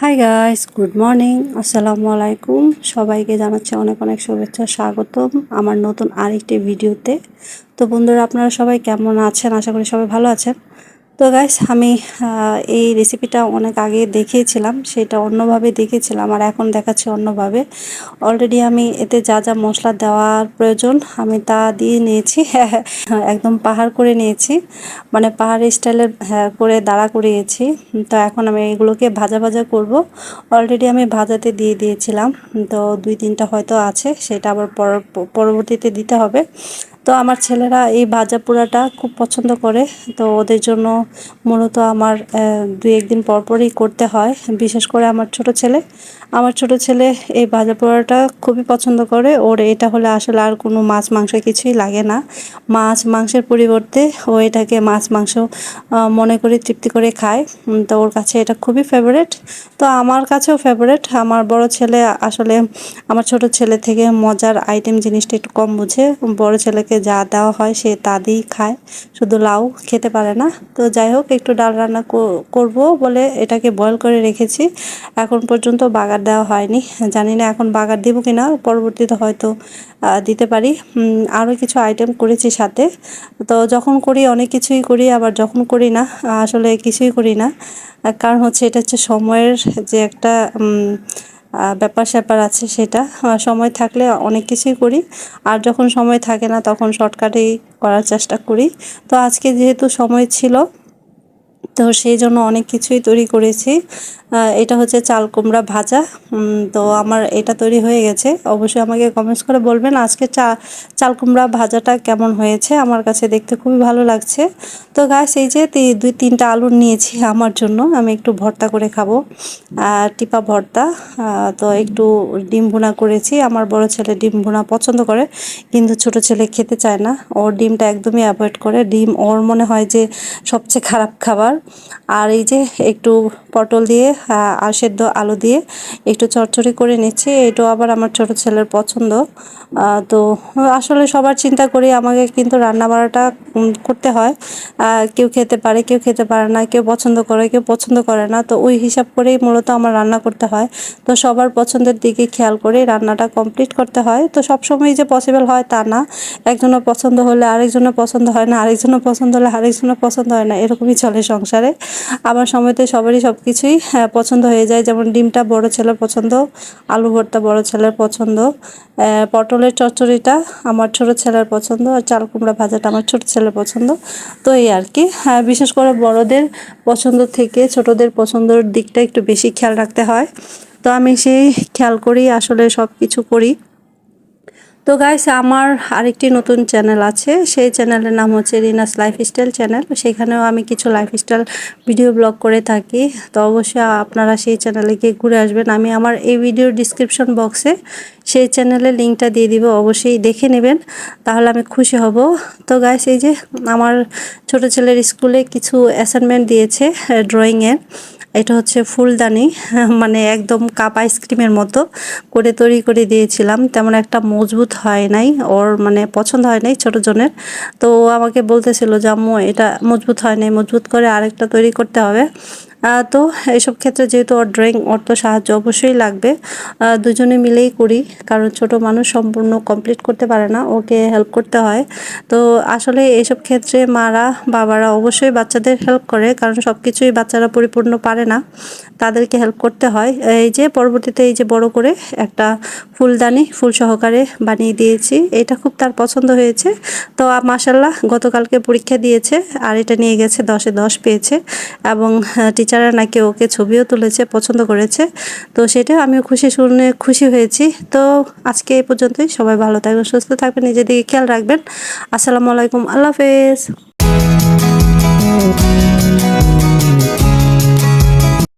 Hi guys, good morning, আসসালামু আলাইকুম। সবাইকে জানাচ্ছি অনেক অনেক শুভেচ্ছা, স্বাগতম আমার নতুন আরেকটি ভিডিওতে। তো বন্ধুরা, আপনারা সবাই কেমন আছেন? আশা করি সবাই ভালো আছেন। তো গাইস, আমি এই রেসিপিটা অনেক আগে দেখিয়েছিলাম, সেটা অন্যভাবে দেখিয়েছিলাম আর এখন দেখাচ্ছি অন্যভাবে। অলরেডি আমি এতে যা যা মশলা দেওয়ার প্রয়োজন আমি তা দিয়ে নিয়েছি। একদম পাহাড় করে নিয়েছি, মানে পাহাড়ি স্টাইলের করে দাঁড়া করিয়েছি। তো এখন আমি এগুলোকে ভাজা ভাজা করব। অলরেডি আমি ভাজাতে দিয়ে দিয়েছিলাম, তো 2-3টা হয়তো আছে, সেটা আবার পরবর্তীতে দিতে হবে। তো আমার ছেলেরা এই ভাজা পোড়াটা খুব পছন্দ করে, তো ওদের জন্য মূলত আমার 2-1 দিন পরপরই করতে হয়। বিশেষ করে আমার ছোট ছেলে এই ভাজা পোড়াটা খুবই পছন্দ করে। ওর এটা হলে আসলে আর কোনো মাছ মাংস কিছুই লাগে না। মাছ মাংসের পরিবর্তে ও এটাকে মাছ মাংস মনে করে তৃপ্তি করে খায়। তো ওর কাছে এটা খুবই ফেভারেট, তো আমার কাছেও ফেভারেট। আমার বড় ছেলে আসলে আমার ছোট ছেলে থেকে মজার আইটেম জিনিসটা একটু কম বুঝে। বড় ছেলেকে যা দেওয়া হয় সে তা দিয়েই খায়, শুধু লাউ খেতে পারে না। তো যাই হোক, একটু ডাল রান্না করব বলে এটাকে বয়ল করে রেখেছি। এখন পর্যন্ত বাগার দেওয়া হয়নি, জানি না এখন বাগার দিব কিনা, পরবর্তীতে হয়তো দিতে পারি। আরও কিছু আইটেম করেছি সাথে। তো যখন করি অনেক কিছুই করি, আবার যখন করি না আসলে কিছুই করি না। কারণ হচ্ছে এটা হচ্ছে সময়ের যে একটা ব্যাপার স্যাপার আছে, সেটা সময় থাকলে অনেক কিছুই করি, আর যখন সময় থাকে না তখন শর্টকাটেই করার চেষ্টা করি। তো আজকে যেহেতু সময় ছিল, তো সেই জন্য অনেক কিছুই তৈরি করেছি। এটা হচ্ছে চাল কুমড়া ভাজা। তো আমার এটা তৈরি হয়ে গেছে। অবশ্যই আমাকে কমেন্টস করে বলবেন আজকে চাল কুমড়া ভাজাটা কেমন হয়েছে। আমার কাছে দেখতে খুবই ভালো লাগছে। তো গাছ, এই যে 2-3টা আলু নিয়েছি আমার জন্য, আমি একটু ভর্তা করে খাবো, টিপা ভর্তা। তো একটু ডিম ভুনা করেছি। আমার বড় ছেলে ডিম ভুনা পছন্দ করে, কিন্তু ছোট ছেলে খেতে চায় না। ওর ডিমটা একদমই অ্যাভয়েড করে। ডিম ওর মনে হয় যে সবচেয়ে খারাপ খাবার। আর এই যে একটু পটল দিয়ে আর সেদ্ধ আলু দিয়ে একটু চচ্চড়ি করে নিচ্ছি। এটাও আবার আমার ছোট ছেলের পছন্দ। তো আসলে সবার চিন্তা করি, আমাকে কিন্তু রান্না বাড়াটা করতে হয়। কেউ খেতে পারে, কেউ খেতে পারে না, কেউ পছন্দ করে, কেউ পছন্দ করে না। তো ওই হিসাব করেই মূলত আমার রান্না করতে হয়। তো সবার পছন্দের দিকে খেয়াল করে রান্নাটা কমপ্লিট করতে হয়। তো সবসময় যে পসিবল হয় তা না। একজনের পছন্দ হলে আরেকজনের পছন্দ হয় না, আরেকজনের পছন্দ হলে আরেকজনের পছন্দ হয় না, এরকমই চলে সংসারে। আমার সময়তে সবারই সব কিছুই পছন্দ হয়ে যায়। যেমন ডিমটা বড় ছেলের পছন্দ, আলু ভর্তা বড় ছেলের পছন্দ, পটলের চচ্চড়িটা আমার ছোট ছেলের পছন্দ, আর চাল কুমড়া ভাজাটা আমার ছোট ছেলের পছন্দ। তো এই আর কি, বিশেষ করে বড়দের পছন্দ থেকে ছোটদের পছন্দের দিকটা একটু বেশি খেয়াল রাখতে হয়। তো আমি সেই খেয়াল করেই আসলে সব কিছু করি। তো গাইস, আমার আরেকটি নতুন চ্যানেল আছে, সেই চ্যানেলের নাম হচ্ছে রিনাস লাইফস্টাইল চ্যানেল। সেখানেও আমি কিছু লাইফস্টাইল ভিডিও ব্লগ করে থাকি। তো অবশ্যই আপনারা সেই চ্যানেলে গিয়ে ঘুরে আসবেন। আমি আমার এই ভিডিওর ডিসক্রিপশন বক্সে সেই চ্যানেলের লিঙ্কটা দিয়ে দিব, অবশ্যই দেখে নেবেন, তাহলে আমি খুশি হব। তো গাইস, এই যে আমার ছোট ছেলের স্কুলে কিছু অ্যাসাইনমেন্ট দিয়েছে ড্রয়িংয়ের। এটা হচ্ছে ফুলদানি, মানে একদম কাপ আইসক্রিমের মতো করে তৈরি করে দিয়েছিলাম। তেমন একটা মজবুত হয় নাই, ওর মানে পছন্দ হয় নাই ছোট জনের। তো ও আমাকে বলতেছিল যে আম্মু এটা মজবুত হয় নাই, মজবুত করে আরেকটা তৈরি করতে হবে। তো এইসব ক্ষেত্রে যেহেতু ওর ড্রয়িং, ওর তো সাহায্য অবশ্যই লাগবে। দুজনে মিলেই করি, কারণ ছোট মানুষ সম্পূর্ণ কমপ্লিট করতে পারে না, ওকে হেল্প করতে হয়। তো আসলে এইসব ক্ষেত্রে মারা বাবারা অবশ্যই বাচ্চাদের হেল্প করে, কারণ সব কিছুই বাচ্চারা পরিপূর্ণ পারে না, তাদেরকে হেল্প করতে হয়। এই যে পরবর্তীতে এই যে বড় করে একটা ফুলদানি ফুল সহকারে বানিয়ে দিয়েছি, এটা খুব তার পছন্দ হয়েছে। তো মাশাল্লাহ, গতকালকে পরীক্ষা দিয়েছে আর এটা নিয়ে গেছে 10-এ 10 পেয়েছে, এবং টিচাররা নাকি ওকে ছবিও তুলেছে, পছন্দ করেছে। তো সেটা আমিও শুনে খুশি হয়েছি। তো আজকে এই পর্যন্তই। সবাই ভালো থাকবেন, সুস্থ থাকবেন, নিজের দিকে খেয়াল রাখবেন। আসসালামু আলাইকুম, আল্লাহ হাফেজ।